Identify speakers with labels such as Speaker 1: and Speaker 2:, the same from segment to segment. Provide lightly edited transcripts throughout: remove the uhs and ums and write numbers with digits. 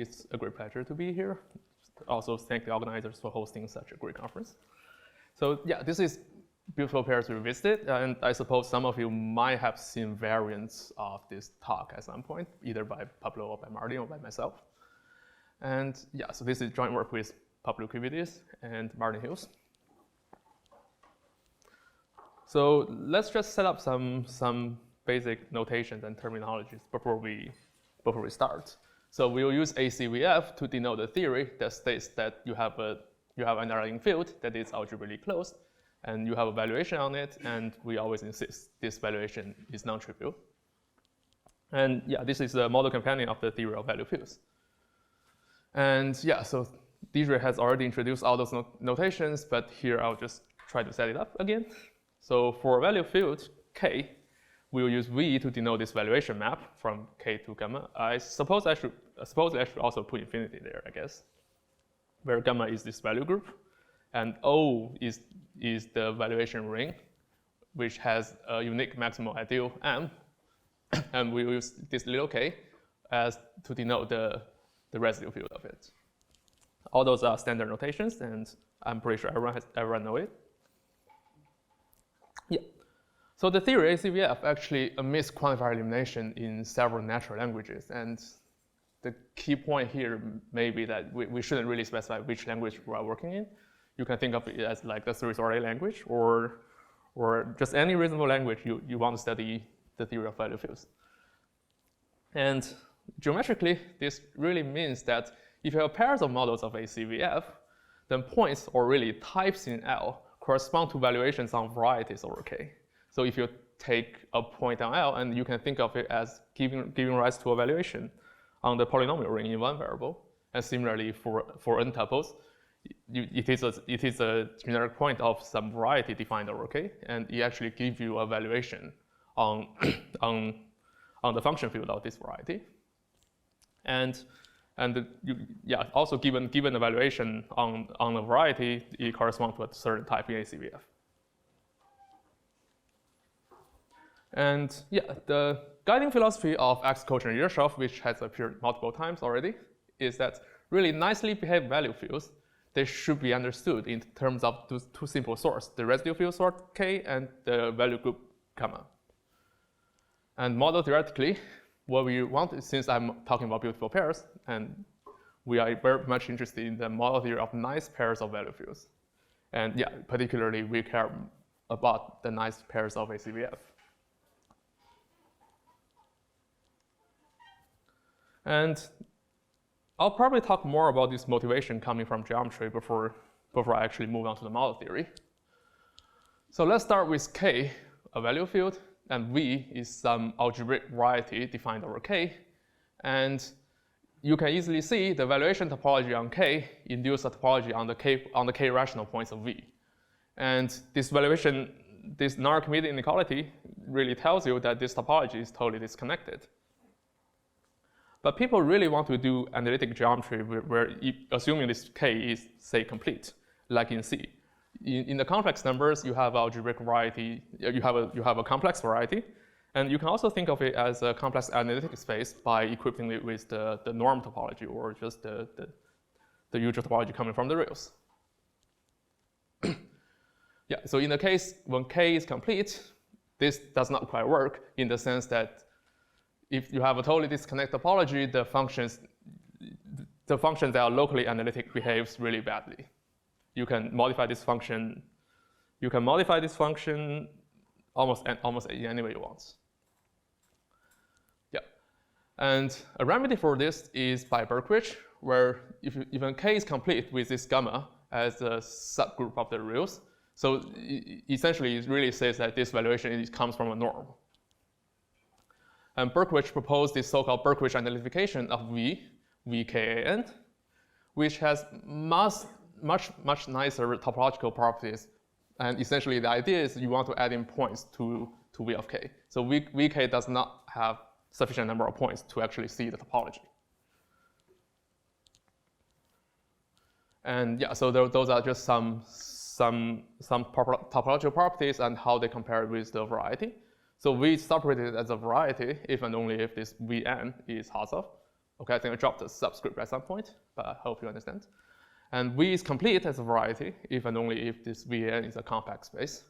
Speaker 1: It's a great pleasure to be here. Also, thank the organizers for hosting such a great conference. So yeah, this is Beautiful Pairs Revisited, and I suppose some of you might have seen variants of this talk at some point, either by Pablo or by Martin or by myself. And yeah, so this is joint work with Pablo Cubides and Martin Hills. So let's just set up some basic notations and terminologies before we start. So we'll use ACVF to denote the theory that states that you have an underlying field that is algebraically closed, and you have a valuation on it, and we always insist this valuation is non-trivial. And yeah, this is the model companion of the theory of value fields. And yeah, so Deidre has already introduced all those notations, but here I'll just try to set it up again. So for a value field, K, we'll use V to denote this valuation map from K to gamma. I suppose I should also put infinity there, I guess, where gamma is this value group, and O is the valuation ring, which has a unique maximal ideal M, and we use this little k as to denote the residue field of it. All those are standard notations, and I'm pretty sure everyone knows it. Yeah. So the theory ACVF actually omits quantifier elimination in several natural languages, and the key point here may be that we shouldn't really specify which language we are working in. You can think of it as like the three-sorted language, or just any reasonable language you want to study the theory of value fields. And geometrically, this really means that if you have pairs of models of ACVF, then points, or really types in L, correspond to valuations on varieties over K. So if you take a point on L, and you can think of it as giving rise to a valuation on the polynomial ring in one variable, and similarly for n tuples, it is a generic point of some variety defined over K, and it actually gives you a valuation on the function field of this variety. And also given the valuation on the variety, it corresponds to a certain type in ACVF. And yeah, the guiding philosophy of X-quotient Yershoff, which has appeared multiple times already, is that really nicely behaved value fields, they should be understood in terms of two simple sorts, the residue field sort K and the value group gamma. And model theoretically, what we want, since I'm talking about beautiful pairs, and we are very much interested in the model theory of nice pairs of value fields. And yeah, particularly we care about the nice pairs of ACVF. And I'll probably talk more about this motivation coming from geometry before I actually move on to the model theory. So let's start with K, a value field, and V is some algebraic variety defined over K. And you can easily see the valuation topology on K induces a topology on the K rational points of V. And this valuation, this non-Archimedean inequality really tells you that this topology is totally disconnected. But people really want to do analytic geometry where assuming this K is, say, complete, like in C. In the complex numbers, you have algebraic variety, you have a complex variety, and you can also think of it as a complex analytic space by equipping it with the norm topology, or just the usual topology coming from the rails. Yeah, so in the case when K is complete, this does not quite work in the sense that if you have a totally disconnected topology, the functions that are locally analytic behaves really badly. You can modify this function. You can modify this function almost any way you want. Yeah, and a remedy for this is by Berkowitz, where if K is complete with this gamma as a subgroup of the reals, so essentially it really says that this valuation comes from a norm. And Berkowitz proposed this so-called Berkowitz identification of V, VKAN, which has much nicer topological properties. And essentially the idea is you want to add in points to V of K. So VK does not have sufficient number of points to actually see the topology. And yeah, so those are just some topological properties and how they compare with the variety. So we separate it as a variety if and only if this Vn is Hausdorff. Okay, I think I dropped a subscript at some point, but I hope you understand. And V is complete as a variety if and only if this VAN is a compact space,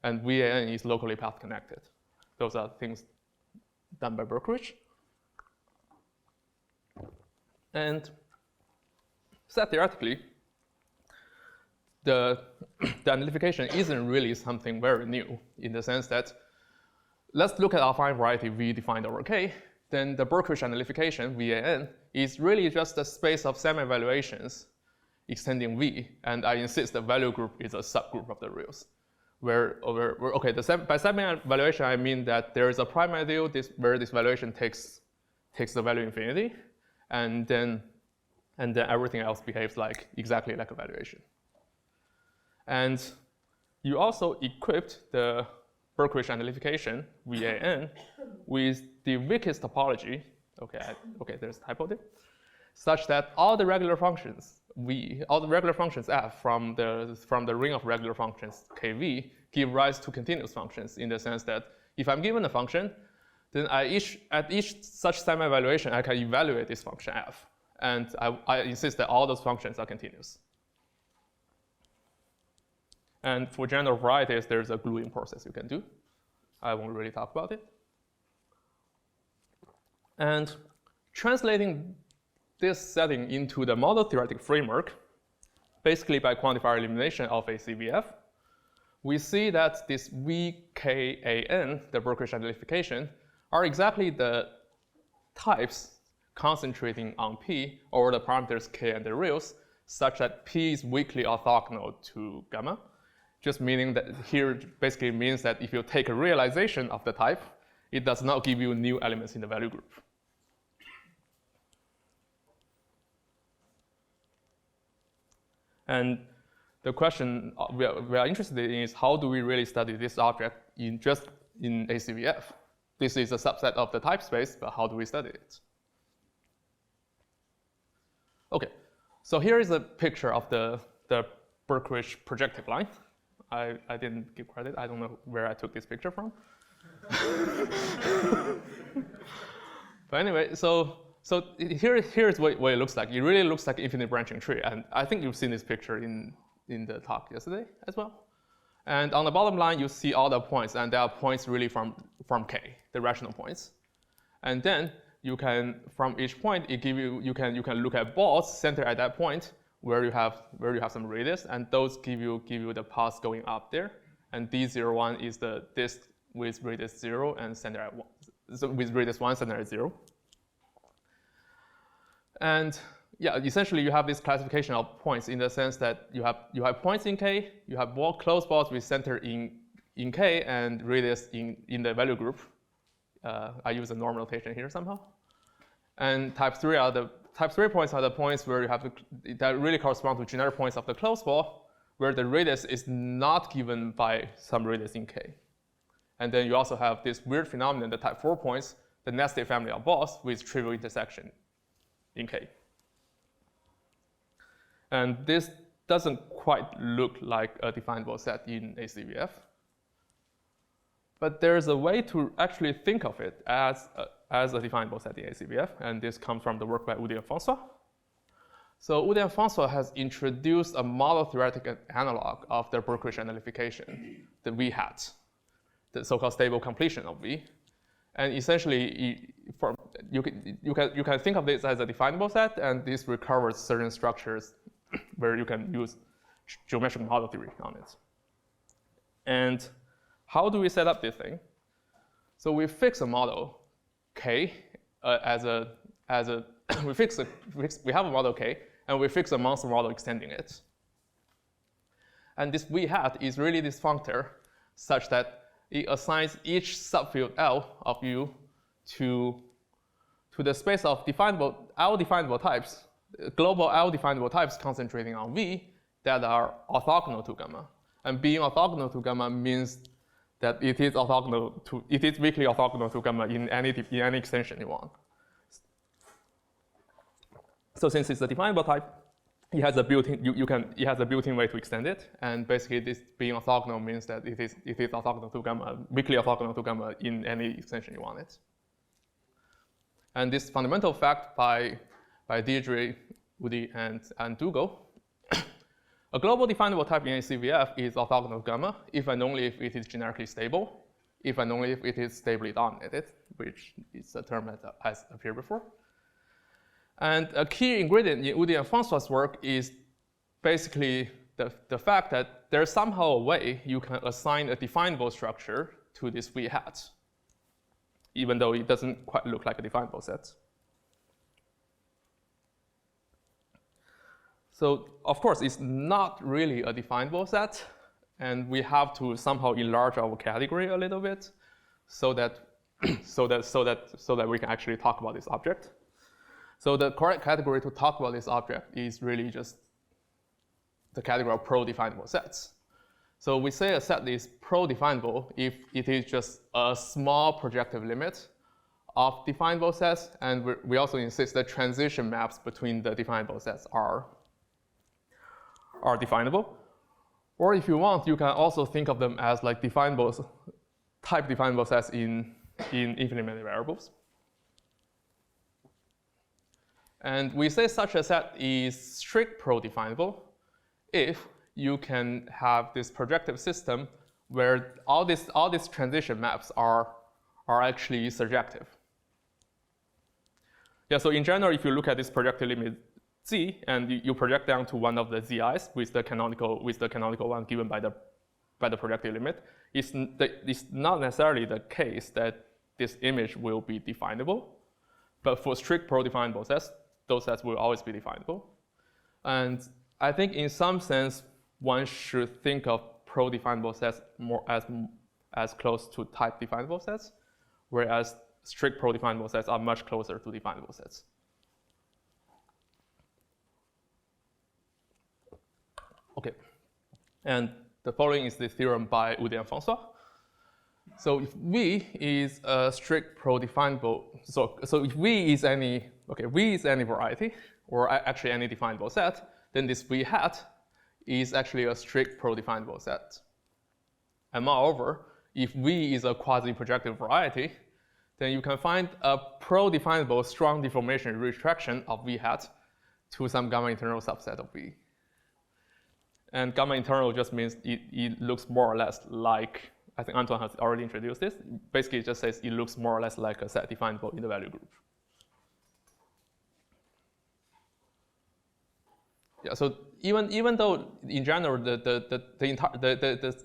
Speaker 1: and VAN is locally path connected. Those are things done by Berkowitz. And said theoretically, the identification isn't really something very new in the sense that let's look at our affine variety V defined over K. Then the Berkowitz identification, VAN, is really just a space of semi-evaluations extending V, and I insist the value group is a subgroup of the reals. Okay, by semi-evaluation, I mean that there is a prime ideal where this valuation takes the value infinity, and then everything else behaves exactly like a valuation. And you also equipped the Berkowitz identification, VAN, with the weakest topology, okay, there's a typo there, such that all the regular functions f from the ring of regular functions kv give rise to continuous functions in the sense that if I'm given a function, then at each such semi-evaluation, I can evaluate this function f, and I insist that all those functions are continuous. And for general varieties, there's a gluing process you can do. I won't really talk about it. And translating this setting into the model theoretic framework, basically by quantifier elimination of a CVF, we see that this VKAN, the Berkowitz identification, are exactly the types concentrating on P over the parameters K and the reals, such that P is weakly orthogonal to gamma. Just meaning that here basically means that if you take a realization of the type, it does not give you new elements in the value group. And the question we are interested in is how do we really study this object just in ACVF? This is a subset of the type space, but how do we study it? Okay, so here is a picture of the Berkowitz projective line. I didn't give credit. I don't know where I took this picture from. But anyway, so here's what it looks like. It really looks like an infinite branching tree. And I think you've seen this picture in the talk yesterday as well. And on the bottom line, you see all the points. And there are points really from K, the rational points. And then you can, from each point, you can look at balls centered at that point, where you have some radius, and those give you the path going up there, and D01 is the disk with radius 0 and center at 1, so with radius 1 center at 0. And yeah, essentially you have this classification of points in the sense that you have points in K, you have closed balls with center in K and radius in the value group. I use a norm notation here somehow. And type 3 points are the points where you have that really correspond to generic points of the closed ball, where the radius is not given by some radius in K. And then you also have this weird phenomenon, the type 4 points, the nested family of balls with trivial intersection in K. And this doesn't quite look like a definable set in ACVF. But there's a way to actually think of it as a definable set in ACVF, and this comes from the work by Ude and François. So Ude and François has introduced a model theoretic analog of the Berkowitz identification, the V hat, the so-called stable completion of V. And essentially, you can think of this as a definable set, and this recovers certain structures where you can use geometric model theory on it. And how do we set up this thing? So we fix a model K we have a model K, and we fix a monster model extending it. And this V hat is really this functor such that it assigns each subfield L of U to the space of L definable types, global L definable types concentrating on V that are orthogonal to gamma. And being orthogonal to gamma means that it is weakly orthogonal to gamma in any extension you want. So since it's a definable type, it has a built-in way to extend it, and basically this being orthogonal means that it is orthogonal to gamma, weakly orthogonal to gamma in any extension you want it. And this fundamental fact by Deirdre, Woody, and Dougal, a global definable type in a CVF is orthogonal gamma if and only if it is generically stable, if and only if it is stably dominated, which is a term that has appeared before. And a key ingredient in Woody and François' work is basically the fact that there's somehow a way you can assign a definable structure to this V hat, even though it doesn't quite look like a definable set. So of course, it's not really a definable set, and we have to somehow enlarge our category a little bit so that we can actually talk about this object. So the correct category to talk about this object is really just the category of pro-definable sets. So we say a set is pro-definable if it is just a small projective limit of definable sets, and we also insist that transition maps between the definable sets are definable. Or if you want, you can also think of them as like type definable sets in infinite many variables. And we say such a set is strict pro-definable if you can have this projective system where all these transition maps are actually surjective. Yeah, so in general, if you look at this projective limit Z and you project down to one of the Zi's with the canonical one given by the projective limit, it's not necessarily the case that this image will be definable, but for strict pro-definable sets, those sets will always be definable. And I think in some sense, one should think of pro-definable sets more as close to type definable sets, whereas strict pro-definable sets are much closer to definable sets. Okay, and the following is the theorem by Woody and François. So if V is a strict pro-definable, so if V is any variety, or actually any definable set, then this V hat is actually a strict pro-definable set. And moreover, if V is a quasi-projective variety, then you can find a pro-definable strong deformation retraction of V hat to some gamma internal subset of V. And gamma internal just means it looks more or less like, I think Antoine has already introduced this. Basically, it just says it looks more or less like a set definable in the value group. Yeah, so even though in general the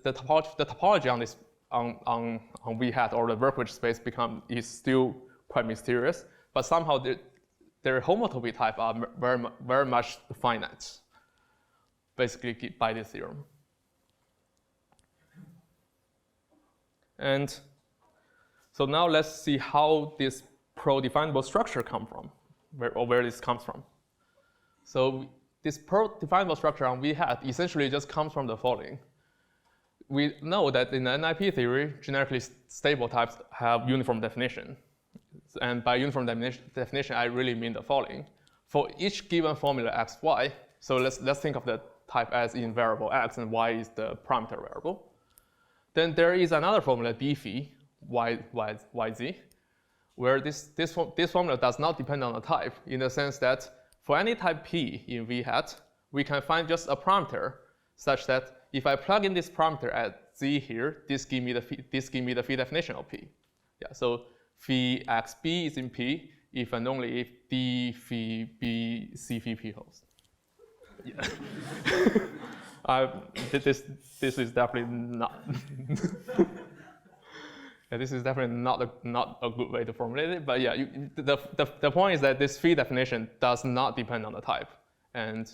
Speaker 1: topology on this on V hat or the Berkowitz space is still quite mysterious, but somehow their homotopy type are very much finite, basically by this theorem. And so now let's see how this pro-definable structure comes from, where this comes from. So this pro-definable structure on V hat essentially just comes from the following. We know that in the NIP theory, generically stable types have uniform definition. And by uniform definition, I really mean the following. For each given formula x, y, so let's think of the type as in variable x and y is the parameter variable. Then there is another formula d phi yz, where this formula does not depend on the type in the sense that for any type p in V hat, we can find just a parameter such that if I plug in this parameter at z here, this give me the phi definition of p. Yeah, so phi x b is in p if and only if d phi b c phi p holds. Yeah. This is definitely not. Yeah, this is definitely not a good way to formulate it. But yeah, the point is that this phi definition does not depend on the type, and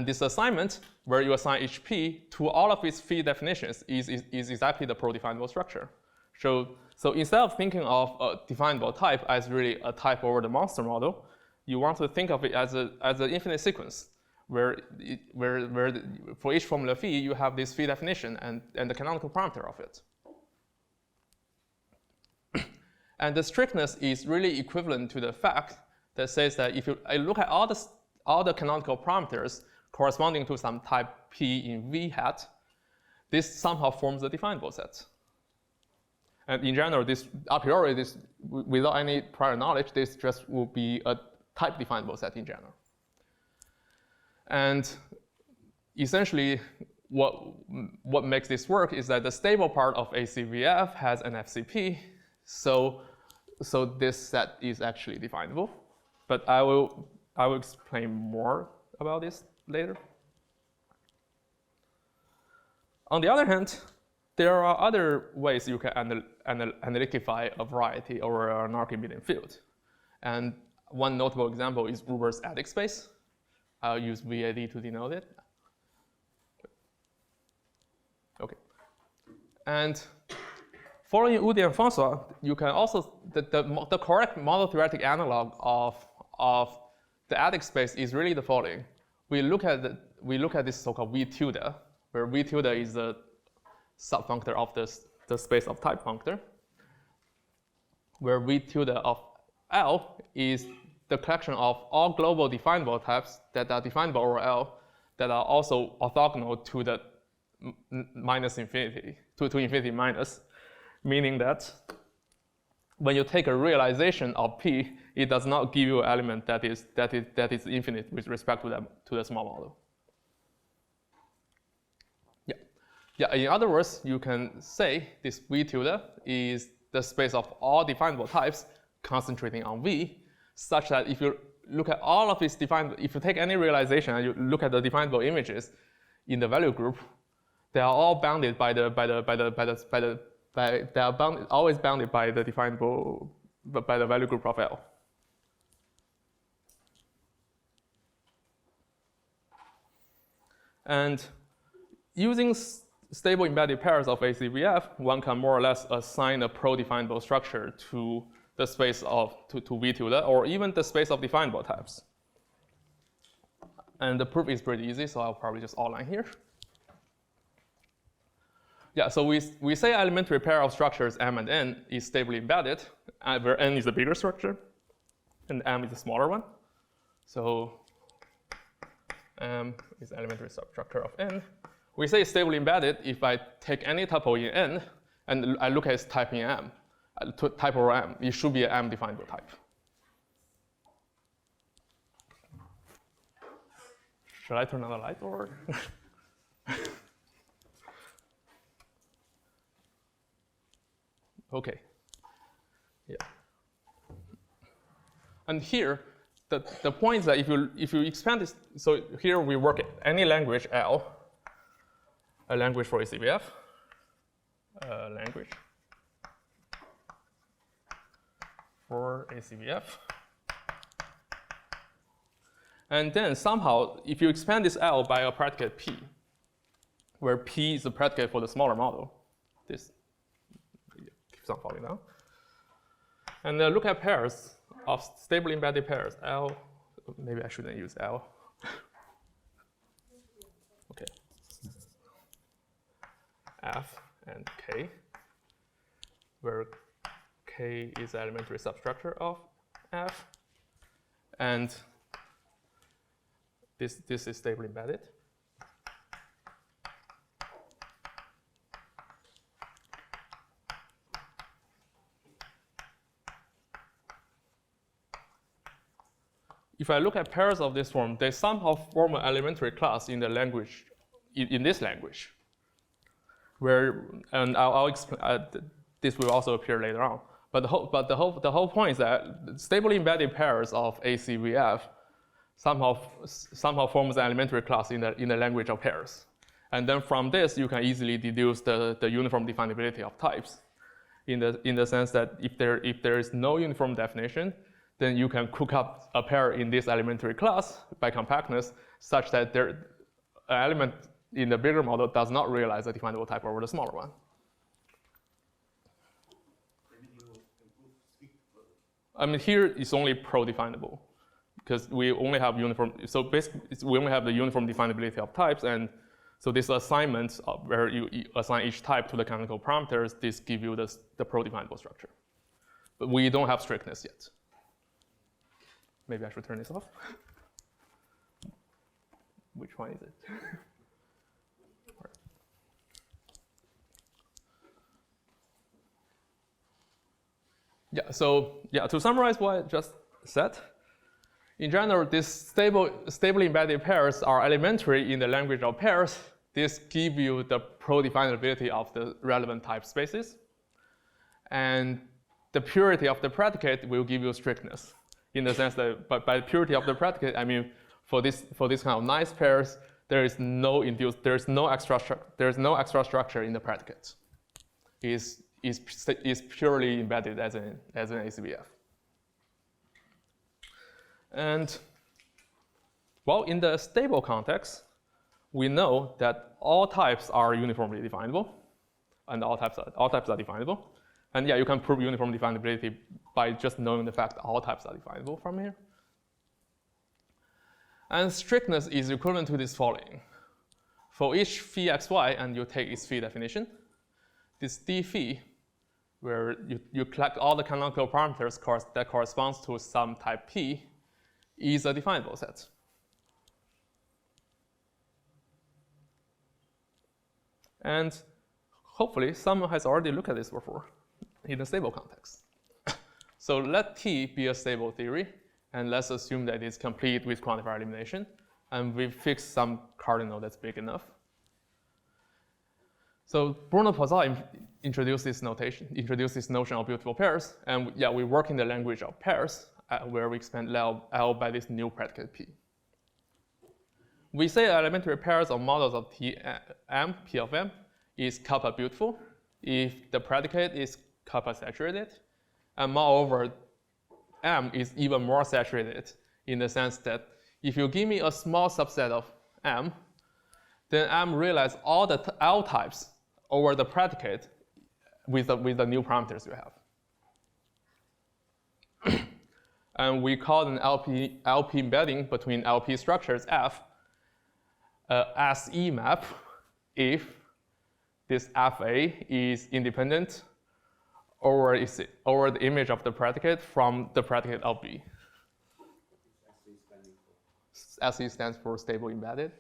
Speaker 1: this assignment where you assign each p to all of its phi definitions is exactly the pro-definable structure. So instead of thinking of a definable type as really a type over the monster model, you want to think of it as an infinite sequence where for each formula phi you have this phi definition and the canonical parameter of it. And the strictness is really equivalent to the fact that says that if you look at all the canonical parameters corresponding to some type p in V hat, this somehow forms a definable set. And in general, this a priori, this without any prior knowledge, this just will be a type definable set in general. And essentially, what makes this work is that the stable part of ACVF has an FCP, so this set is actually definable. But I will explain more about this later. On the other hand, there are other ways you can analyticify a variety over an Archimedean field. And one notable example is Uber's attic space. I'll use VAD to denote it. Okay. And following Udi and François, you can also, the correct model theoretic analog of the attic space is really the following. We look at this so-called V tilde, where V tilde is the subfunctor of the space of type functor, where V tilde of L is the collection of all global definable types that are definable over L that are also orthogonal to the minus infinity, to infinity minus, meaning that when you take a realization of P, it does not give you an element that is infinite with respect to the small model. Yeah. In other words, you can say this V tilde is the space of all definable types concentrating on V, such that if you look at all of these definable, if you take any realization and you look at the definable images in the value group, they are all bounded by the always bounded by the definable by the value group of L. And using stable embedded pairs of ACVF, one can more or less assign a pro-definable structure to the space of to V tilde, or even the space of definable types. And the proof is pretty easy, so I'll probably just outline here. Yeah, so we say elementary pair of structures M and N is stably embedded, where N is the bigger structure, and M is the smaller one. So M is elementary substructure of N. We say it's stably embedded if I take any tuple in N and I look at its type in M, type over M, it should be an M definable type. Should I turn on the light or? Okay. Yeah. And here, the point is that if you expand this, so here we work any language L, a language for ACVF, a language for ACVF. And then somehow, if you expand this L by a predicate P, where P is the predicate for the smaller model, this keeps on falling down. And look at pairs of stably embedded pairs, L, maybe I shouldn't use L. Okay. F and K, where K is the elementary substructure of F, and this is stably embedded. If I look at pairs of this form, they somehow form an elementary class in the language, in this language. Where, and I'll explain. This will also appear later on. But the whole point is that stably embedded pairs of ACVF somehow forms an elementary class in the language of pairs. And then from this, you can easily deduce the uniform definability of types, in the sense that if there is no uniform definition, then you can cook up a pair in this elementary class by compactness, such that an element in the bigger model does not realize a definable type over the smaller one. I mean, here it's only pro-definable, because we only have uniform. So basically, we only have the uniform definability of types, and so this assignment where you assign each type to the canonical parameters, this gives you the pro-definable structure. But we don't have strictness yet. Maybe I should turn this off. Which one is it? Yeah, so yeah, to summarize what I just said, in general, these stably embedded pairs are elementary in the language of pairs. This gives you the pro-definability of the relevant type spaces. And the purity of the predicate will give you strictness, in the sense that, but by purity of the predicate, I mean for this kind of nice pairs, there is no extra structure in the predicate. Is purely embedded as an ACVF. And well, in the stable context, we know that all types are uniformly definable, and all types are definable. And yeah, you can prove uniform definability by just knowing the fact that all types are definable from here. And strictness is equivalent to this following. For each phi xy, and you take its phi definition, this d phi, where you collect all the canonical parameters that corresponds to some type p, is a definable set. And hopefully, someone has already looked at this before in a stable context. So let T be a stable theory, and let's assume that it's complete with quantifier elimination, and we fix some cardinal that's big enough. So Bruno Poisson introduced this notion of beautiful pairs, and yeah, we work in the language of pairs, where we expand L by this new predicate P. We say elementary pairs of models of P of M, is kappa beautiful if the predicate is kappa saturated, and moreover, M is even more saturated in the sense that if you give me a small subset of M, then M realizes all the L types over the predicate with the new parameters you have. And we call an LP embedding between LP structures F SE map if this FA is independent over the image of the predicate from the predicate of B. SE stands for stable embedded.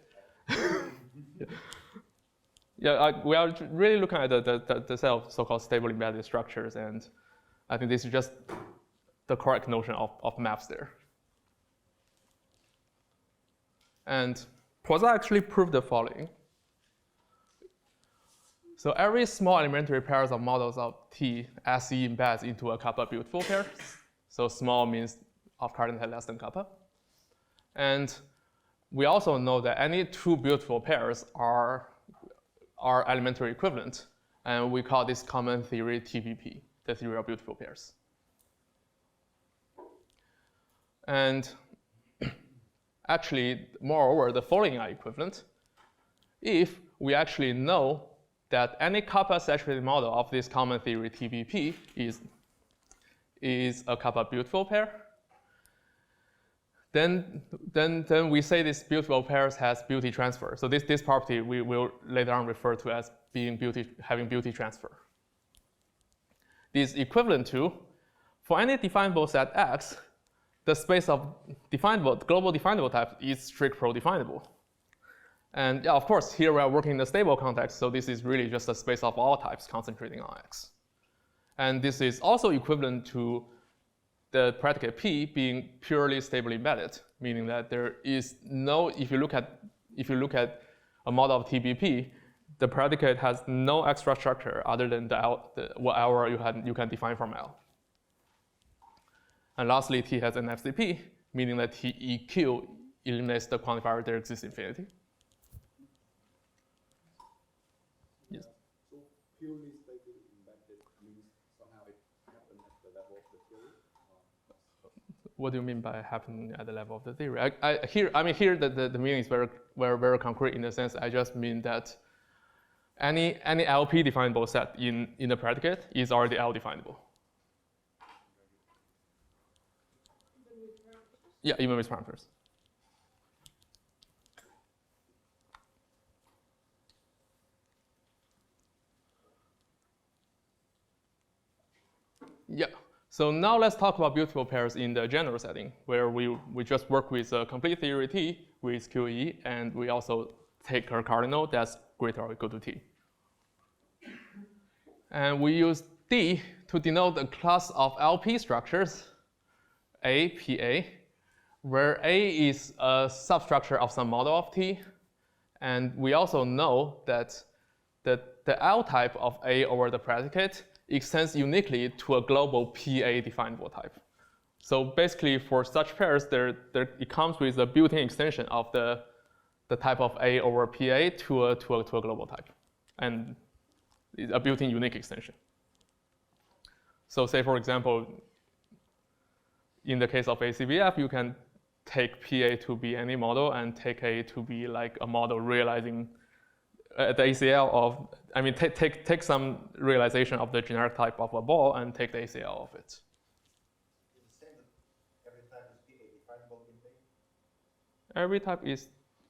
Speaker 1: Yeah, we are really looking at the set of so-called stable embedded structures, and I think this is just the correct notion of maps there. And Poisson actually proved the following. So every small elementary pairs of models of T SE embeds into a kappa beautiful pair. So small means of cardinal less than kappa. And we also know that any two beautiful pairs are elementary equivalent, and we call this common theory TBP, the theory of beautiful pairs. And actually, moreover, the following are equivalent if we actually know that any kappa saturated model of this common theory TBP is a kappa beautiful pair. Then we say this beautiful pairs has beauty transfer. So this property we will later on refer to as having beauty transfer. This is equivalent to, for any definable set X, the space of global definable type is strict pro-definable. And yeah, of course, here we are working in a stable context, so this is really just a space of all types concentrating on X. And this is also equivalent to the predicate P being purely stably embedded, meaning that there is no, if you look at a model of TBP, the predicate has no extra structure other than whatever you can define from L. And lastly, T has an FCP, meaning that TEQ eliminates the quantifier there exists infinity. Yes.
Speaker 2: So purely stably embedded means somehow it happened at the level of the theory?
Speaker 1: What do you mean by happening at the level of the theory? Here the meaning is very concrete in the sense I just mean that any LP definable set in the predicate is already L definable. Yeah, even with parameters. Yeah. So now let's talk about beautiful pairs in the general setting, where we just work with a complete theory T with QE, and we also take a cardinal that's greater or equal to T. And we use D to denote a class of LP structures, A, PA, where A is a substructure of some model of T. And we also know that the L type of A over the predicate extends uniquely to a global PA definable type. So basically, for such pairs, it comes with a built-in extension of the type of A over PA to a global type, and a built-in unique extension. So say, for example, in the case of ACVF, you can take PA to be any model and take A to be like a model realizing the ACL of, I mean, take some realization of the generic type of a ball and take the ACL of it. Every type is,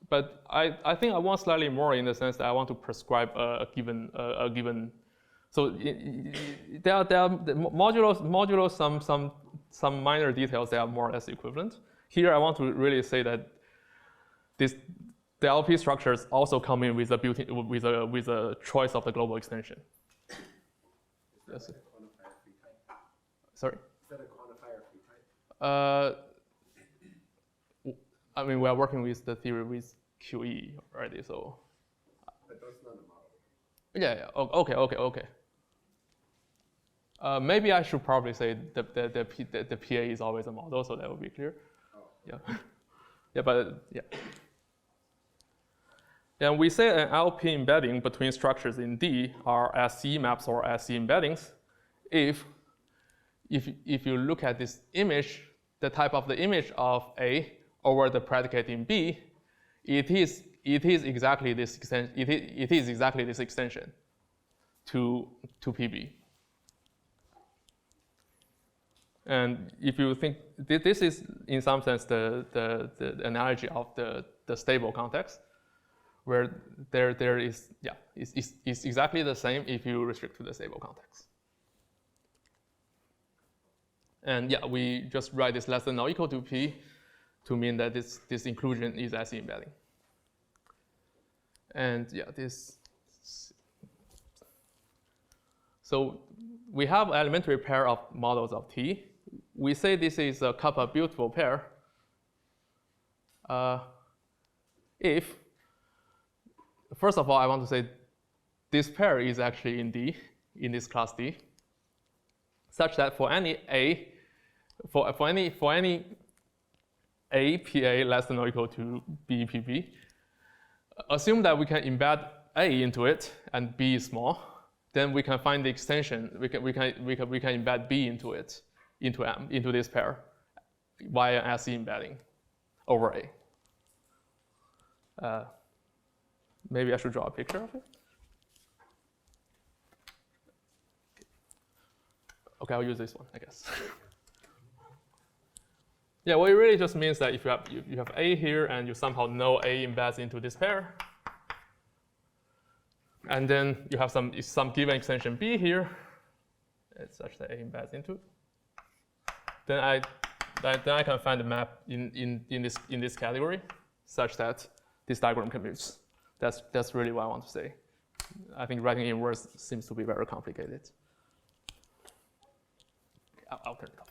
Speaker 1: but I think I want slightly more in the sense that I want to prescribe a given. So there are modulo some minor details that are more or less equivalent. Here I want to really say that the LP structures also come in with a with a choice of the global extension. Yes. Sorry.
Speaker 2: Is that a quantifier free type?
Speaker 1: I mean, we are working with the theory with QE already, so.
Speaker 2: But that's not a model.
Speaker 1: Yeah. Okay. Maybe I should probably say the PA is always a model, so that would be clear.
Speaker 2: Oh.
Speaker 1: Yeah. Yeah, but yeah. And we say an LP embedding between structures in D are SC maps or SC embeddings if you look at this image, the type of the image of A over the predicate in B, it is exactly this extension. It is exactly this extension to PB. And if you think this is in some sense the analogy of the stable context, where there is it's exactly the same if you restrict to the stable context. And yeah, we just write this less than or equal to P to mean that this inclusion is SE embedding. And yeah, so we have an elementary pair of models of T. We say this is a kappa beautiful pair if, first of all, I want to say this pair is actually in D, in this class D, such that for any A, for any A PA less than or equal to B PB, assume that we can embed A into it and B is small, then we can find the extension. We can embed B into it, into this pair, via SE embedding over A. Maybe I should draw a picture of it. Okay, I'll use this one, I guess. Yeah, well, it really just means that if you have A here and you somehow know A embeds into this pair, and then you have some given extension B here, it's such that A embeds into it, then I can find a map in this category, such that this diagram commutes. That's really what I want to say. I think writing in words seems to be very complicated. I'll turn it off.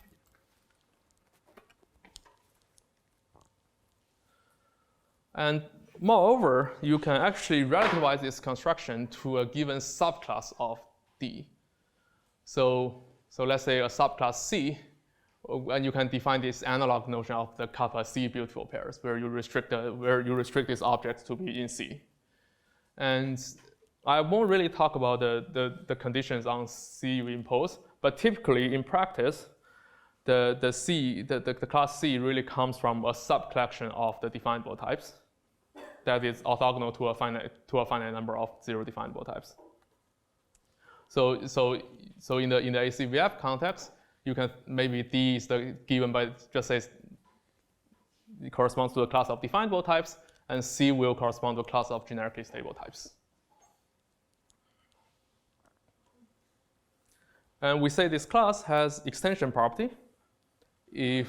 Speaker 1: And moreover, you can actually relativize this construction to a given subclass of D. So let's say a subclass C, and you can define this analog notion of the kappa C beautiful pairs, where you restrict this object to be in C. And I won't really talk about the conditions on C you impose, but typically in practice, the class C really comes from a subcollection of the definable types that is orthogonal to a finite number of zero definable types. So in the ACVF context, you can maybe D is given by just say it corresponds to a class of definable types, and C will correspond to a class of generically stable types. And we say this class has extension property if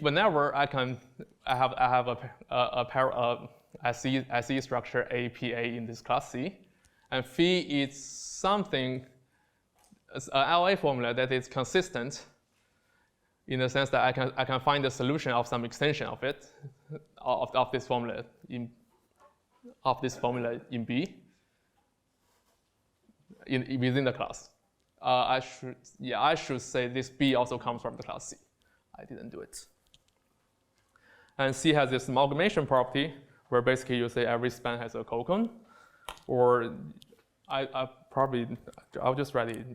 Speaker 1: whenever I have a pair of SE structure APA in this class C, and phi is something LA formula that is consistent in the sense that I can find the solution of some extension of it, of this formula in B within the class. I should say this B also comes from the class C. I didn't do it. And C has this amalgamation property where basically you say every span has a cocone, or I'll just write it.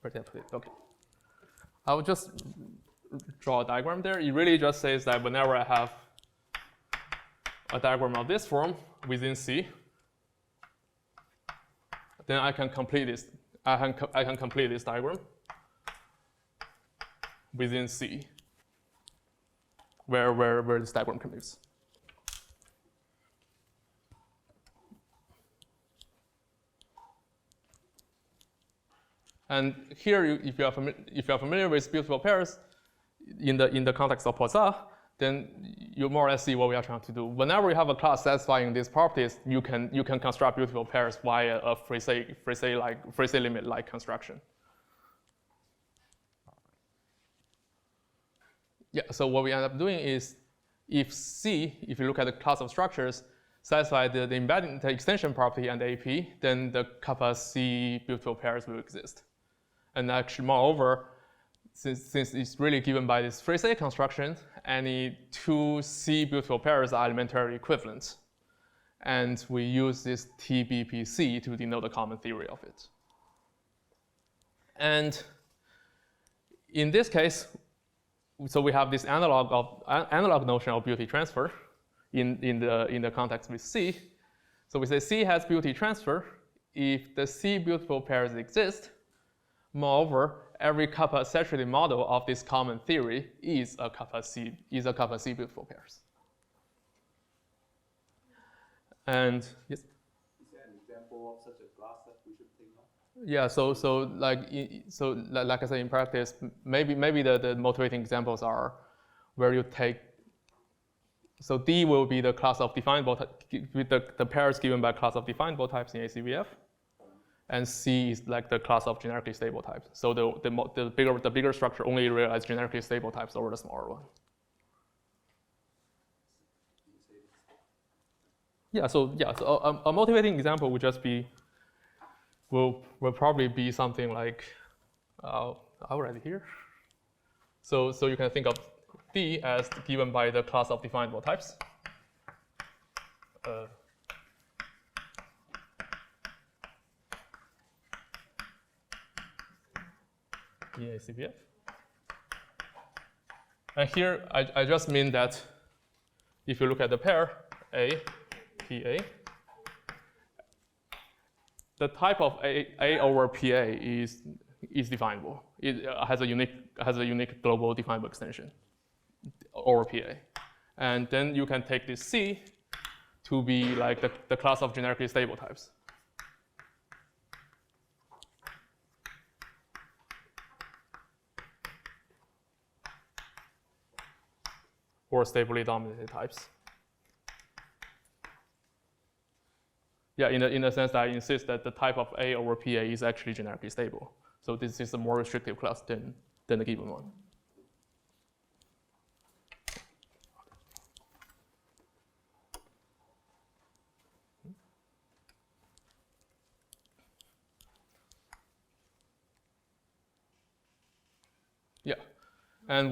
Speaker 1: Where did I put it? Okay. I'll just draw a diagram there. It really just says that whenever I have a diagram of this form within C, then I can complete this. I can complete this diagram within C, where this diagram completes. And here, if you are familiar with beautiful pairs in the context of Poisson, then you more or less see what we are trying to do. Whenever you have a class satisfying these properties, you can construct beautiful pairs via a Frise limit-like construction. Yeah. So what we end up doing is, if C, if you look at the class of structures, satisfy the extension property and AP, then the kappa C beautiful pairs will exist. And actually, moreover, since it's really given by this Frise construction, any two C beautiful pairs are elementarily equivalent. And we use this TBPC to denote the common theory of it. And in this case, so we have this analog notion of beauty transfer in the context with C. So we say C has beauty transfer if the C beautiful pairs exist. Moreover, every kappa saturated model of this common theory is a kappa C beautiful pairs. And yes.
Speaker 2: Is there an example of such a class that we should think of?
Speaker 1: Yeah. So like I said, in practice, maybe the motivating examples are where you take. So D will be the class of definable with the pairs given by class of definable types in ACVF. And C is like the class of generically stable types. So the bigger structure only realizes generically stable types over the smaller one. Yeah. So a motivating example would just be will probably be something like I'll write it here. So you can think of D as given by the class of definable types. In ACVF. And here, I just mean that if you look at the pair A, PA, the type of A over PA is definable. It has a unique global definable extension over PA. And then you can take this C to be like the class of generically stable types. Or stably dominated types. Yeah, in the sense that I insist that the type of A over PA is actually generically stable. So this is a more restrictive class than the given one. Yeah. And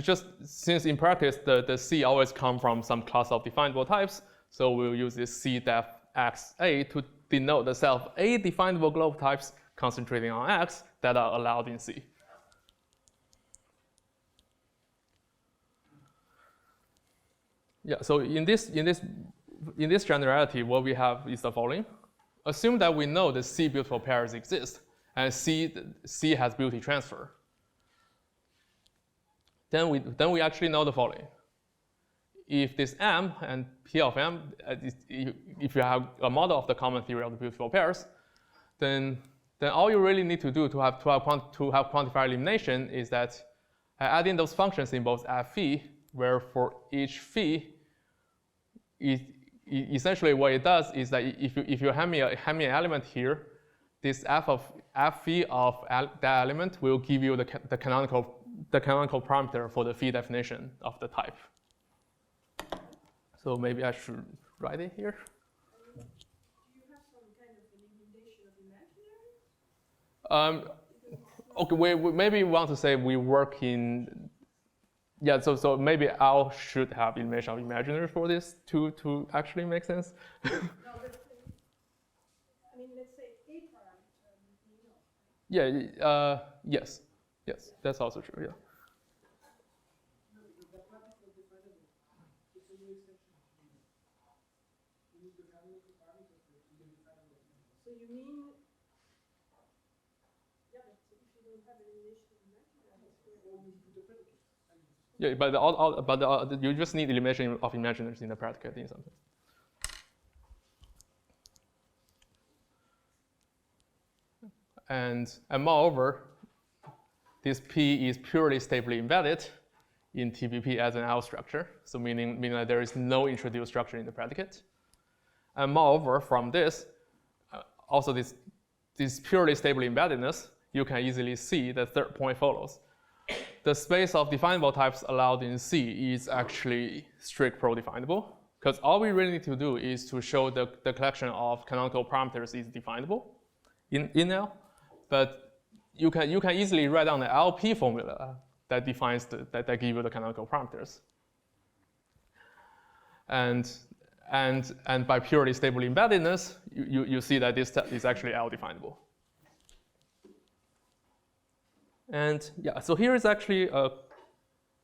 Speaker 1: just since in practice the C always come from some class of definable types, so we'll use this C def X A to denote the set of A definable global types concentrating on X that are allowed in C. Yeah. So in this generality, what we have is the following: assume that we know the C beautiful pairs exist, and C has beauty transfer. Then we actually know the following. If this M and P of M, if you have a model of the common theory of the beautiful pairs, then all you really need to do to have quantifier elimination is that I add in those functions in both F phi, where for each phi, essentially what it does is that if you hand me an element here, this f phi of that element will give you the canonical parameter for the phi definition of the type. So maybe I should write it here.
Speaker 3: Do you have some kind of an implementation of imaginary?
Speaker 1: Okay, we maybe want to say we work in, yeah, so maybe L should have image of imaginary for this to actually make sense.
Speaker 3: No, but I mean, let's say a parameter, you know.
Speaker 1: Yeah, yes, that's also true, yeah.
Speaker 3: So you mean, yeah, but if you don't have an elimination of imaginary,
Speaker 1: Yeah, but you just need elimination of imaginaries in the predicate in something. And moreover, this P is purely stably embedded in TPP as an L structure, so meaning that there is no introduced structure in the predicate. And moreover, from this, also this purely stable embeddedness, you can easily see the third point follows. The space of definable types allowed in C is actually strict pro-definable, because all we really need to do is to show the collection of canonical parameters is definable in L. But you can easily write down the LP formula that defines that give you the canonical parameters. And by purely stable embeddedness, you see that this is actually L definable. And yeah, so here is actually a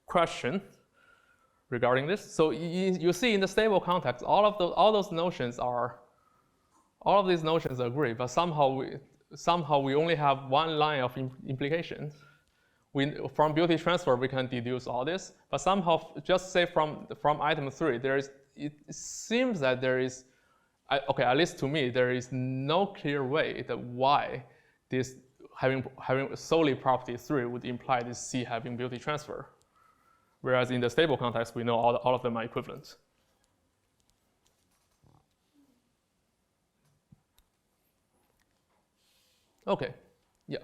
Speaker 1: question regarding this. So you see in the stable context, all of these notions agree, but somehow we only have one line of implication. From beauty transfer, we can deduce all this, but somehow, just say from item 3, it seems that there is, okay, at least to me, there is no clear way that why this having solely property 3 would imply this C having beauty transfer. Whereas in the stable context, we know all of them are equivalent. Okay, yeah.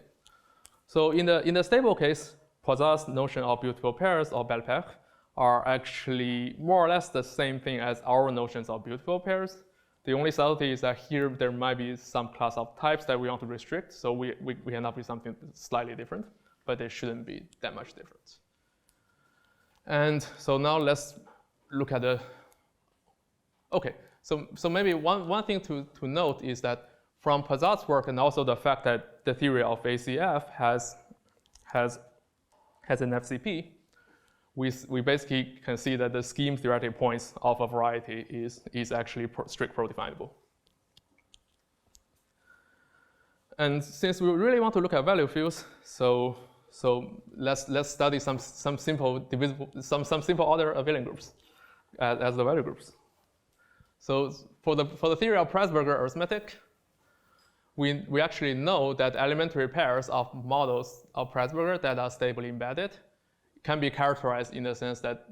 Speaker 1: So in the stable case, Poiseuille's notion of beautiful pairs or belle paire are actually more or less the same thing as our notions of beautiful pairs. The only subtlety is that here there might be some class of types that we want to restrict, so we end up with something slightly different, but they shouldn't be that much different. And so now let's look at the, okay, so maybe one thing to note is that from Poiseuille's work and also the fact that the theory of ACF has an FCP, we basically can see that the scheme theoretic points of a variety is actually strict pro-definable. And since we really want to look at value fields, so let's study some simple order abelian groups as the value groups. So for the theory of Presburger arithmetic, we actually know that elementary pairs of models of Presburger that are stably embedded can be characterized in the sense that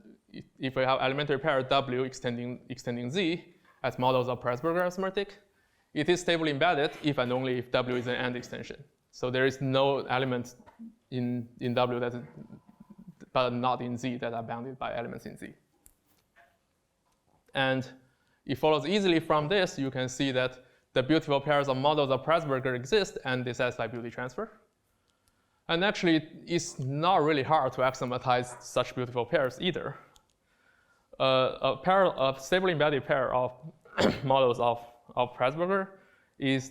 Speaker 1: if we have elementary pair W extending Z as models of Presburger arithmetic, it is stably embedded if and only if W is an AND extension. So there is no element in W but not in Z that are bounded by elements in Z. And it follows easily from this, you can see that the beautiful pairs of models of Presburger exist and they satisfy beauty transfer. And actually, it's not really hard to axiomatize such beautiful pairs either. A stably embedded pair of models of Presburger is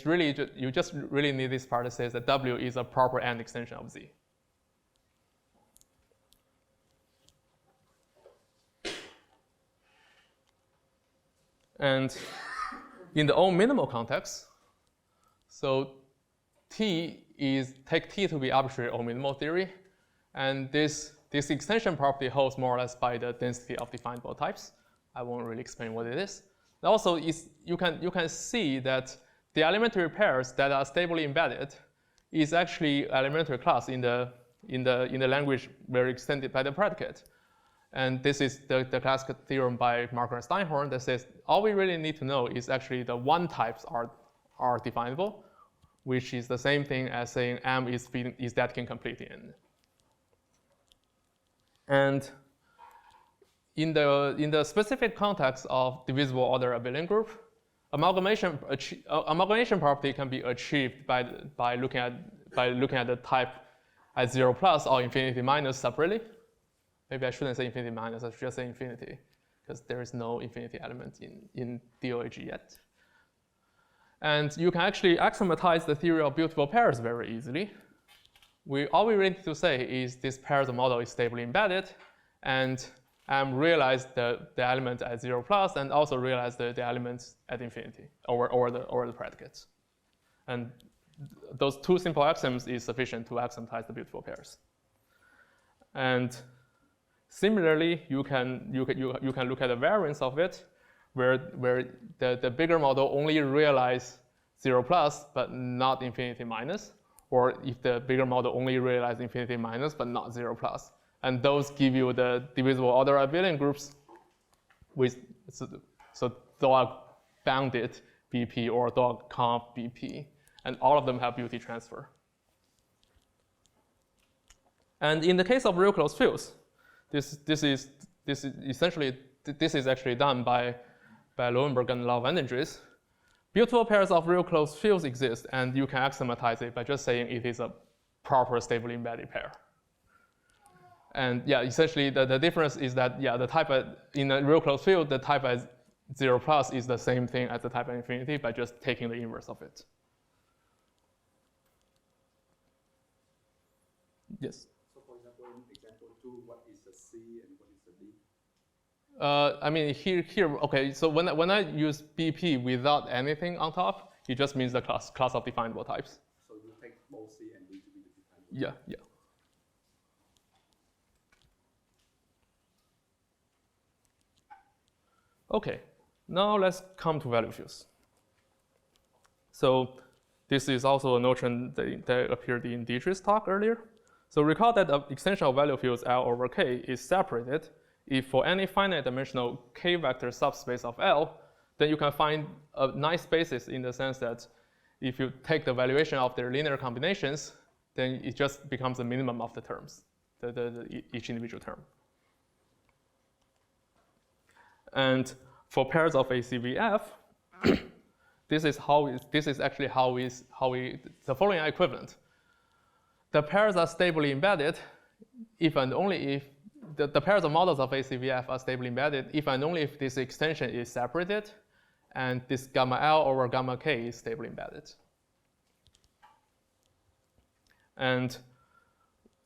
Speaker 1: really, you just really need this part that says that W is a proper AND extension of Z. And in the O minimal context, so take T to be arbitrary O minimal theory, and this extension property holds more or less by the density of definable types. I won't really explain what it is. And also, you can see that the elementary pairs that are stably embedded is actually elementary class in the language where extended by the predicate. And this is the classical theorem by Marker and Steinhorn that says all we really need to know is actually the one types are definable, which is the same thing as saying M is static incomplete in. And in the specific context of divisible order abelian group, amalgamation property can be achieved by looking at the type at 0 plus or infinity minus separately. Maybe I shouldn't say infinity minus, I should just say infinity, because there is no infinity element in DOAG yet. And you can actually axiomatize the theory of beautiful pairs very easily. All we really need to say is this pairs model is stably embedded, and realize the element at 0 plus, and also realize the elements at infinity, or the predicates. And those two simple axioms is sufficient to axiomatize the beautiful pairs. And similarly, you can look at the variance of it, where the bigger model only realize 0 plus but not infinity minus, or if the bigger model only realize infinity minus but not 0 plus. And those give you the divisible order abelian groups with so dog bounded BP or dog conv BP, and all of them have beauty transfer. And in the case of real closed fields, this is actually done by Lowenberg and Lau van den Dries. Beautiful pairs of real closed fields exist, and you can axiomatize it by just saying it is a proper stably embedded pair. And yeah, essentially the difference is that the type in a real closed field, the type at 0 plus is the same thing as the type at infinity by just taking the inverse of it. Yes.
Speaker 2: So for example, in example 2, what is a C and what is a D?
Speaker 1: I mean here okay. So when I use BP without anything on top, it just means the class of definable types.
Speaker 2: So you take both C and D to be the definable.
Speaker 1: Yeah. Okay, now let's come to value fields. So this is also a notion that appeared in Dietrich's talk earlier. So recall that the extension of value fields L over K is separated if for any finite dimensional K vector subspace of L, then you can find a nice basis in the sense that if you take the valuation of their linear combinations, then it just becomes the minimum of the terms, each individual term. And for pairs of ACVF, this is actually how we the following are equivalent. The pairs are stably embedded if and only if the pairs of models of ACVF are stably embedded if and only if this extension is separated and this gamma L over gamma K is stably embedded. And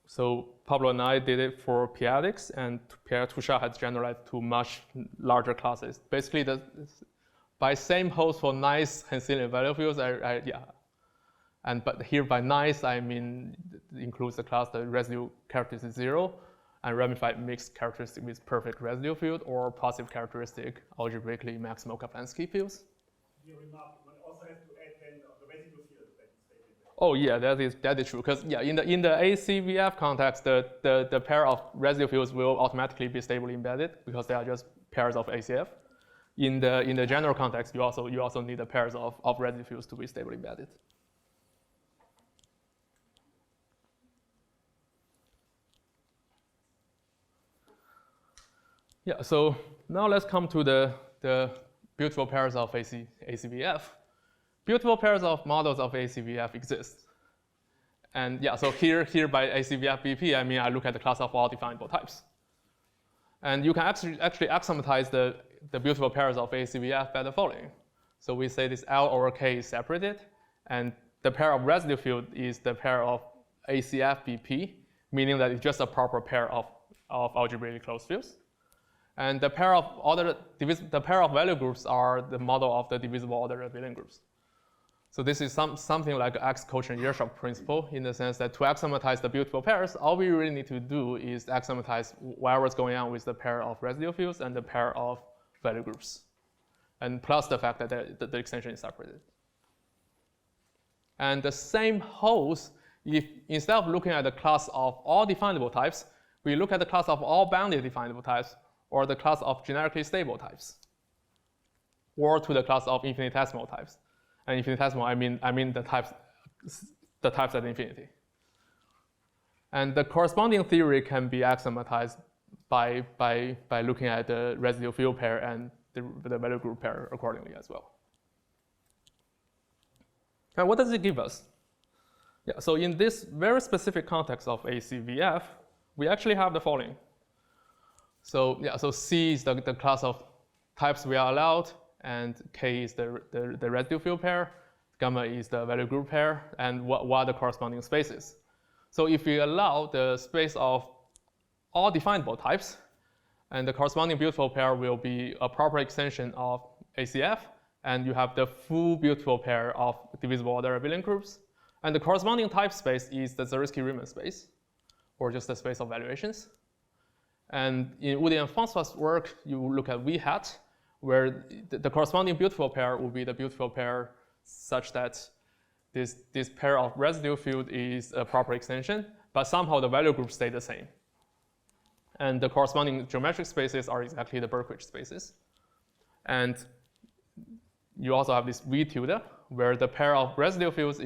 Speaker 1: so Pablo and I did it for p-adics, and Pierre Touchard has generalized to much larger classes. Basically, by same host for nice Henselian value fields, but here by nice I mean includes the class the residue characteristic 0 and ramified mixed characteristic with perfect residue field or positive characteristic algebraically maximal Kaplansky fields.
Speaker 4: You remark one also has to add then the residue field that is stated there.
Speaker 1: Oh yeah, that is true. Because yeah, in the ACVF context, the pair of residue fields will automatically be stably embedded because they are just pairs of ACF. In the general context, you also need the pairs of residue fields to be stably embedded. Yeah, so now let's come to the beautiful pairs of ACVF. Beautiful pairs of models of ACVF exist. And yeah, so here by ACVF BP, I mean I look at the class of all definable types. And you can actually axiomatize the beautiful pairs of ACVF by the following. So we say this L over K is separated, and the pair of residue field is the pair of ACF BP, meaning that it's just a proper pair of algebraically closed fields. And the pair of value groups are the model of the divisible order abelian groups. So this is something like X-Cochen-Earshop principle in the sense that to axiomatize the beautiful pairs, all we really need to do is axiomatize whatever's going on with the pair of residue fields and the pair of value groups, and plus the fact that the extension is separated. And the same holds if instead of looking at the class of all definable types, we look at the class of all bounded definable types, or the class of generically stable types, or to the class of infinitesimal types. And infinitesimal, I mean the types the types at infinity. And the corresponding theory can be axiomatized by looking at the residual field pair and the value group pair accordingly as well. And what does it give us? Yeah, so in this very specific context of ACVF, we actually have the following. So yeah, so C is the class of types we are allowed, and K is the residual field pair, gamma is the value group pair, and what are the corresponding spaces. So if we allow the space of all definable types, and the corresponding beautiful pair will be a proper extension of ACF, and you have the full beautiful pair of divisible order abelian groups, and the corresponding type space is the Zariski-Riemann space, or just the space of valuations. And in Woody and François' work, you look at V hat, where the corresponding beautiful pair will be the beautiful pair such that this pair of residual field is a proper extension, but somehow the value groups stay the same. And the corresponding geometric spaces are exactly the Berkowitz spaces. And you also have this V tilde, where the pair of residual fields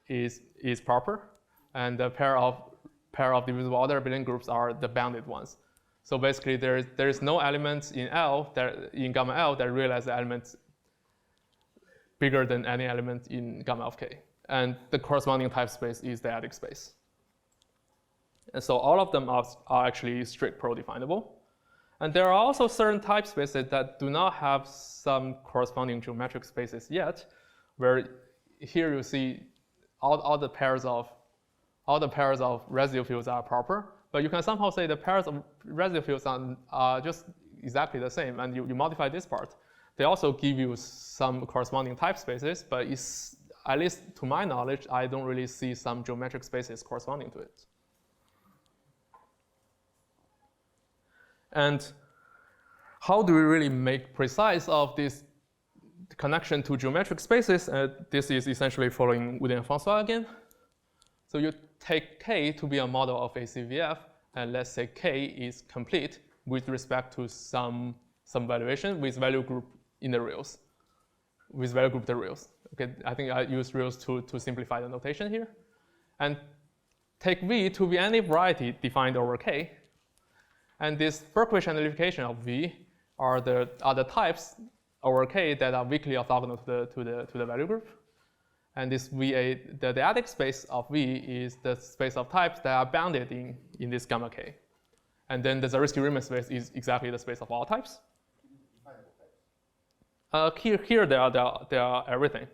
Speaker 1: is proper, and the pair of divisible order abelian groups are the bounded ones. So basically, there is no element in gamma L that realizes the element bigger than any element in gamma of K. And the corresponding type space is the adic space. And so all of them are actually strict pro-definable. And there are also certain type spaces that do not have some corresponding geometric spaces yet, where here you see all the pairs of residual fields are proper, but you can somehow say the pairs of residual fields are just exactly the same, and you modify this part. They also give you some corresponding type spaces, but it's, at least to my knowledge, I don't really see some geometric spaces corresponding to it. And how do we really make precise of this connection to geometric spaces? This is essentially following Woody and François again. So you take K to be a model of ACVF, and let's say K is complete with respect to some valuation with value group in the reals, with value group the reals. Okay, I think I use reals to simplify the notation here. And take V to be any variety defined over K. And this Berkowitz identification of V are the types over K that are weakly orthogonal to the value group. And this VA, the adic space of V is the space of types that are bounded in this gamma K. And then the Zariski-Riemann space is exactly the space of all types. Here there are everything,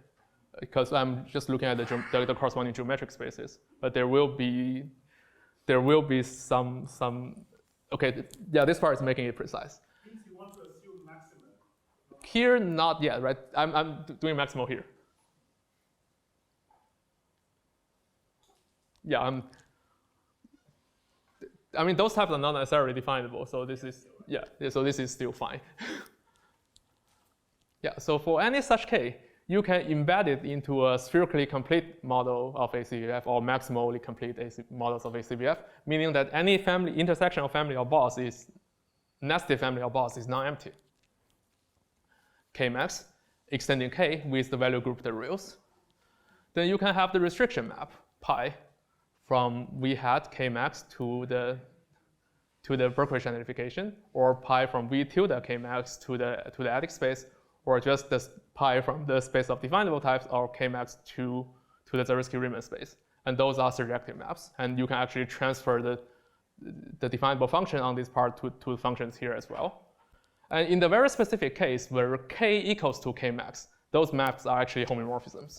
Speaker 1: because I'm just looking at the corresponding geometric spaces. But there will be some. Okay, yeah, this part is making it precise.
Speaker 4: Means you want to assume maximal.
Speaker 1: Here, not yet, right? I'm doing maximal here. Yeah, I mean, those types are not necessarily definable, so this is, so this is still fine. Yeah, so for any such K, you can embed it into a spherically complete model of ACVF or maximally complete models of ACVF, meaning that any intersection of family of balls is nested family of balls is non-empty. K max, extending K with the value group the reals. Then you can have the restriction map, pi, from V hat K max to the Berkowitz identification, or pi from V tilde K max to the adic space, or just the pi from the space of definable types, or K max to the Zariski-Riemann space. And those are surjective maps. And you can actually transfer the definable function on this part to functions here as well. And in the very specific case where K equals to K max, those maps are actually homomorphisms.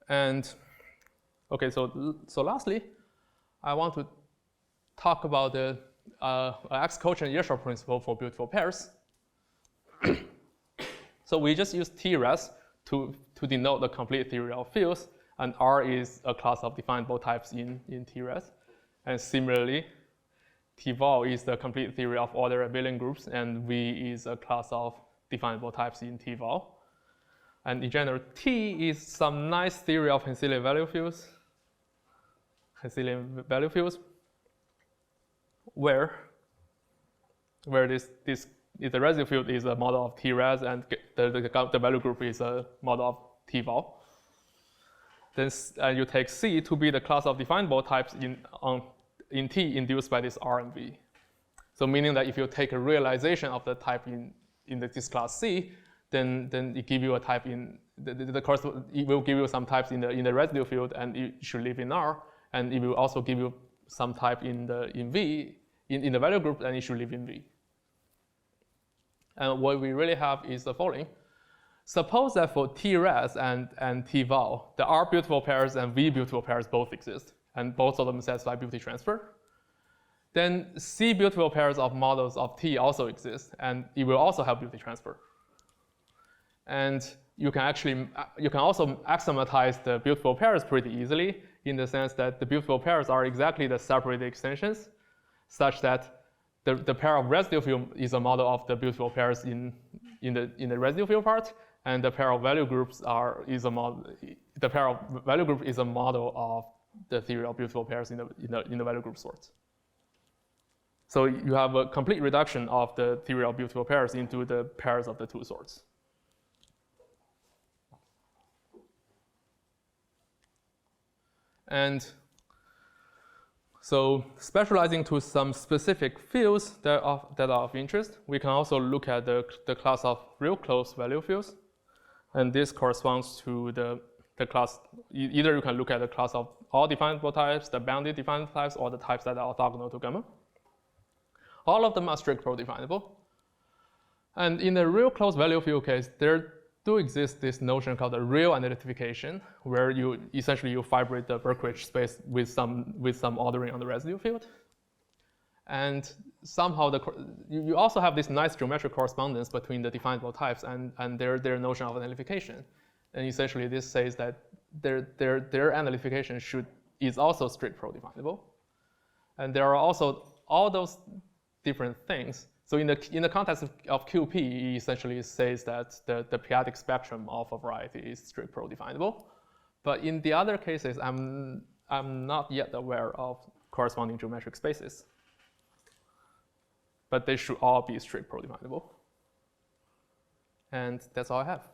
Speaker 1: And okay, so lastly, I want to talk about the X-Coach and Earshot principle for beautiful pairs. So we just use T-res to denote the complete theory of fields, and R is a class of definable types in T-res. And similarly, T-vol is the complete theory of order abelian groups, and V is a class of definable types in T-vol. And in general, T is some nice theory of Henselian value fields. Where this if the residual field is a model of T-res and the value group is a model of T-val. Then you take C to be the class of definable types in T induced by this R and V. So meaning that if you take a realization of the type in this class C, then it give you a type in the course. It will give you some types in the residual field, and it should live in R. And it will also give you some type in V in the value group, and it should live in V. And what we really have is the following. Suppose that for T-res and T-val, the R beautiful pairs and V beautiful pairs both exist, and both of them satisfy beauty transfer. Then C beautiful pairs of models of T also exist, and it will also have beauty transfer. And you can also axiomatize the beautiful pairs pretty easily, in the sense that the beautiful pairs are exactly the separated extensions, such that the pair of residual field is a model of the beautiful pairs in the residual field part, and the pair of value groups is a model. The pair of value group is a model of the theory of beautiful pairs in the value group sorts. So you have a complete reduction of the theory of beautiful pairs into the pairs of the two sorts. And so specializing to some specific fields that are of interest, we can also look at the class of real close value fields. And this corresponds to the class. Either you can look at the class of all definable types, the bounded definable types, or the types that are orthogonal to gamma. All of them are strict pro-definable. And in the real close value field case, there do exist this notion called the real identification, where you essentially fibrate the Berkowitz space with some ordering on the residual field. And somehow you also have this nice geometric correspondence between the definable types and their notion of identification. And essentially this says that their identification is also strict pro-definable. And there are also all those different things. So in the context of QP, it essentially says that the p-adic spectrum of a variety is strict pro-definable. But in the other cases, I'm not yet aware of corresponding geometric spaces. But they should all be strict pro-definable. And that's all I have.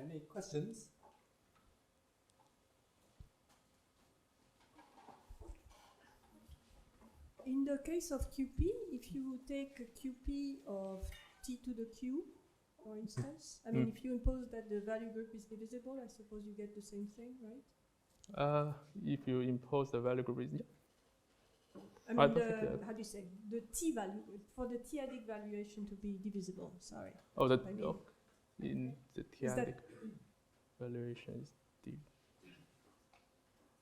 Speaker 5: Any questions?
Speaker 3: In the case of QP, if you take a QP of T to the Q, for instance, I mean, if you impose that the value group is divisible, I suppose you get the same thing, right?
Speaker 1: If you impose the value group, yeah.
Speaker 3: I mean, how do you say? The T value, for the T-adic valuation to be divisible, sorry.
Speaker 1: Oh,
Speaker 3: in
Speaker 1: the T-adic valuation is D.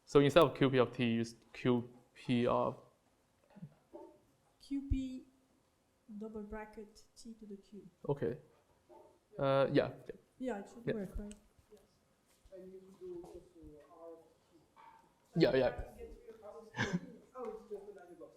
Speaker 1: So instead of QP of T, use QP of
Speaker 3: QP double bracket T to the Q.
Speaker 1: Okay. Yeah.
Speaker 3: Yeah, it should work, right?
Speaker 2: Yes. And you do also R.
Speaker 1: Yeah.
Speaker 2: Oh, it's just an analog.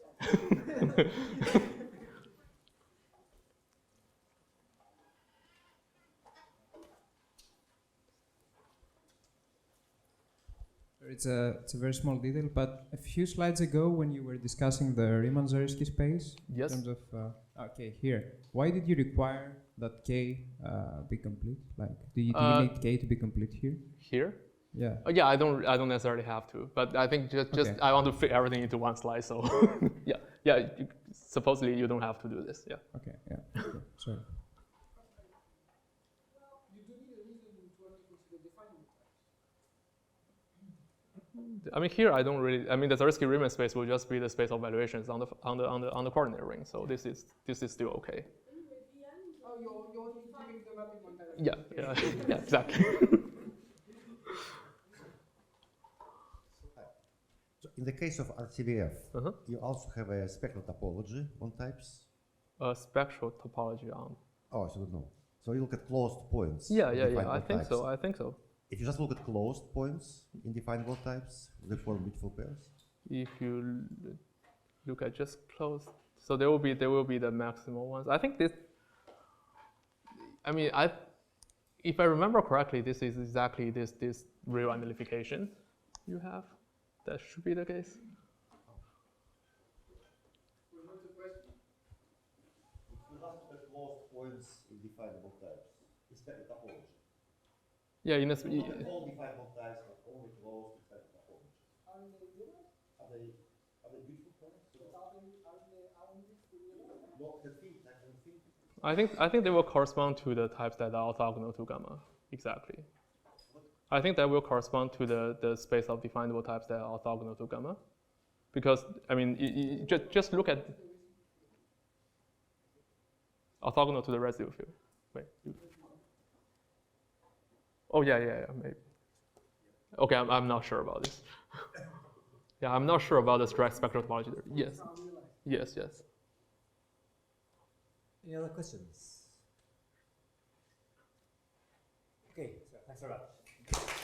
Speaker 5: It's a very small detail, but a few slides ago when you were discussing the Riemann-Zariski space,
Speaker 1: Yes.
Speaker 5: in terms of, okay, here, why did you require that K be complete? Like, do you need K to be complete here?
Speaker 1: Here?
Speaker 5: Yeah.
Speaker 1: Yeah, I don't necessarily have to, but I think just
Speaker 5: Okay.
Speaker 1: I want to fit everything into one slide, so yeah. Supposedly you don't have to do this, yeah.
Speaker 5: Okay, yeah. Okay, sorry.
Speaker 2: You do need a reason to only consider defining types.
Speaker 1: I mean, here I don't really. I mean, the Zariski Riemann space will just be the space of valuations on the coordinate ring. So this is still okay.
Speaker 2: Oh, you're only giving them up in one direction.
Speaker 1: Yeah, exactly.
Speaker 6: So in the case of RCVF, you also have a spectral topology on types.
Speaker 1: Spectral topology on.
Speaker 6: Oh, so no. So you look at closed points.
Speaker 1: Yeah.
Speaker 6: definable
Speaker 1: I think so.
Speaker 6: If you just look at closed points in definable types, they form beautiful pairs.
Speaker 1: If you look at just closed, so there will be the maximal ones. I think this. I mean, if I remember correctly, this is exactly this real amplification you have. That should be the case.
Speaker 6: If you have closed points in definable types, is that a topology?
Speaker 1: Yeah, in a
Speaker 6: Not all definable types, but only closed is that a topology. Are they beautiful points? Not the feet, I don't think.
Speaker 1: I think they will correspond to the types that are orthogonal to gamma. Exactly. I think that will correspond to the space of definable types that are orthogonal to gamma. Because, I mean, just look at orthogonal to the residual field. Wait. Oh, yeah, maybe. Okay, I'm not sure about this. Yeah, I'm not sure about the direct spectral topology there. Yes.
Speaker 7: Any other questions? Okay, so thanks very much.